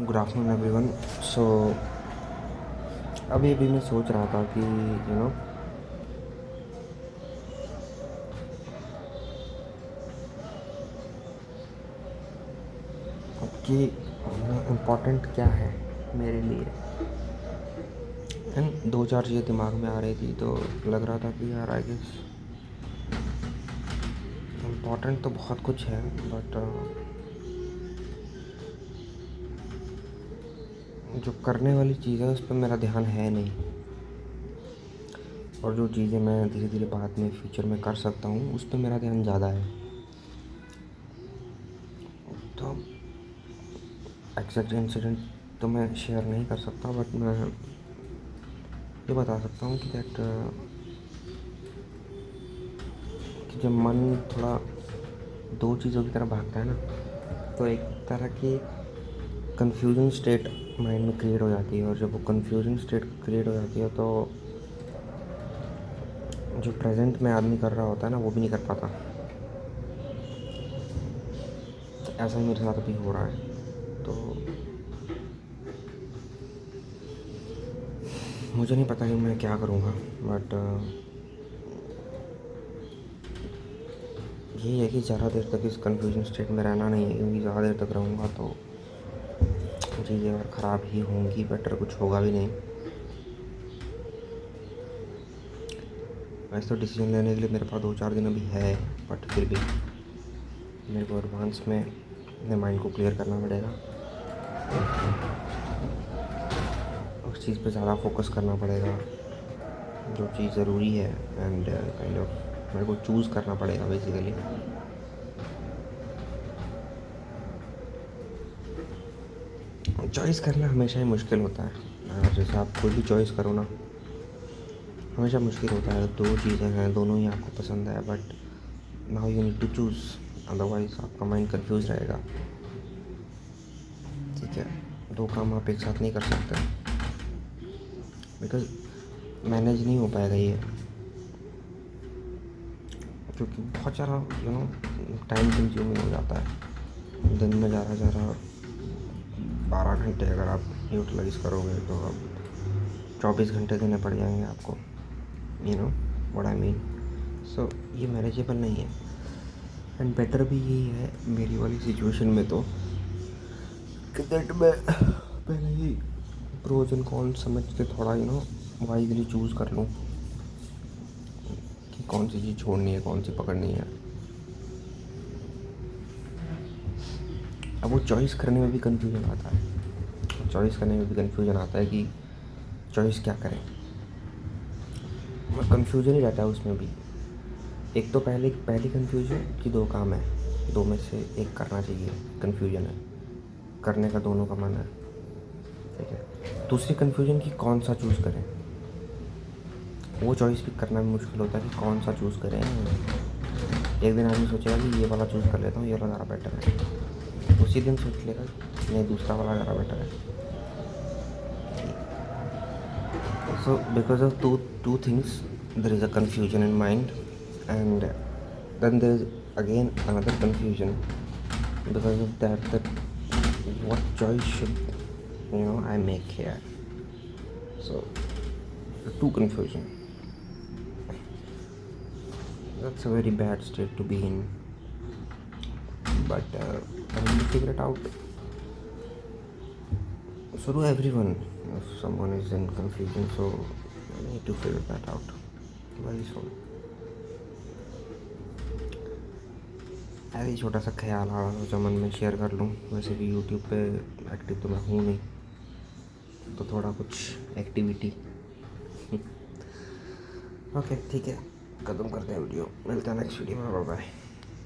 Good afternoon everyone. सो अभी अभी मैं सोच रहा था कि कि इम्पोर्टेंट क्या है मेरे लिए। एंड दो चार चीज़ें दिमाग में आ रही थी तो लग रहा था कि यार आई गेस इम्पोर्टेंट तो बहुत कुछ है, बट जो करने वाली चीज़ है उस पर मेरा ध्यान है नहीं, और जो चीज़ें मैं धीरे धीरे बाद में फ्यूचर में कर सकता हूँ उस पर मेरा ध्यान ज़्यादा है। तो एग्जैक्ट इंसिडेंट तो मैं शेयर नहीं कर सकता, बट मैं ये बता सकता हूँ कि कि जब मन थोड़ा दो चीज़ों की तरफ भागता है ना, तो एक तरह की कन्फ्यूजन स्टेट माइंड में क्रिएट हो जाती है, और जब वो कन्फ्यूजन स्टेट क्रिएट हो जाती है तो जो प्रेजेंट में आदमी कर रहा होता है ना वो भी नहीं कर पाता। तो ऐसा ही मेरे साथ अभी हो रहा है। तो मुझे नहीं पता कि मैं क्या करूँगा, बट यही है कि ज़्यादा देर तक इस कन्फ्यूजन स्टेट में रहना नहीं है, क्योंकि ज़्यादा देर तक रहूँगा तो चीज़ें और ख़राब ही होंगी, बेटर कुछ होगा भी नहीं। वैसे तो डिसीजन लेने के लिए मेरे पास 2-4 दिन अभी है, बट फिर भी मेरे को एडवांस में अपने माइंड को क्लियर करना पड़ेगा, उस चीज़ पे ज़्यादा फोकस करना पड़ेगा जो चीज़ ज़रूरी है, एंड काइंड ऑफ मेरे को चूज़ करना पड़ेगा बेसिकली। चॉइस करना हमेशा ही मुश्किल होता है, और जैसे आप कोई भी चॉइस करो ना, हमेशा मुश्किल होता है। दो चीज़ें हैं, दोनों ही आपको पसंद है, but now you need to choose, otherwise आपका माइंड कंफ्यूज रहेगा। ठीक है, दो काम आप एक साथ नहीं कर सकते, बिकॉज मैनेज नहीं हो पाएगा ये, क्योंकि बहुत सारा टाइम कंज्यूमिंग हो जाता है। दिन में ज़्यादा 12 घंटे अगर आप यूटिलाइज़ करोगे तो आप 24 घंटे देने पड़ जाएंगे आपको, व्हाट आई मीन। सो ये मैनेजेबल नहीं है, एंड बेटर भी यही है मेरी वाली सिचुएशन में तो कि दैट मैं पहले ही प्रोज एंड कॉन्स समझ के थोड़ा वाइजली चूज़ कर लूँ कि कौन सी चीज़ छोड़नी है, कौन सी पकड़नी है। अब वो चॉइस करने में भी कन्फ्यूजन आता है कि चॉइस क्या करें, और कन्फ्यूजन ही रहता है उसमें भी। एक तो पहली कन्फ्यूजन कि दो काम है, दो में से एक करना चाहिए, कन्फ्यूजन है, करने का दोनों का मन है, ठीक है। दूसरी कन्फ्यूजन कि कौन सा चूज़ करें, वो चॉइस भी करना भी मुश्किल होता है कि कौन सा चूज़ करें। एक दिन आदमी सोचेगा कि ये वाला चूज़ कर लेता हूँ, ये वाला ज़्यादा बेटर है, उसी दिन सोच लेगा नहीं दूसरा वाला ज़्यादा बेटर है। So because of two things, there is a confusion in mind, and then there is again another confusion because of that what choice should I make here. So two confusion. That's a very bad state to be in, but I need to figure it out. So do everyone. If someone is in confusion, so I need to figure that out very soon. ऐसे ही छोटा सा ख्याल आ रहा था जो मन में share कर लूँ। वैसे भी यूट्यूब पे एक्टिव तो मैं हूँ नहीं, तो थोड़ा कुछ एक्टिविटी। ओके ठीक है, ख़त्म करते हैं वीडियो, मिलते हैं नेक्स्ट वीडियो में, बाय बाय।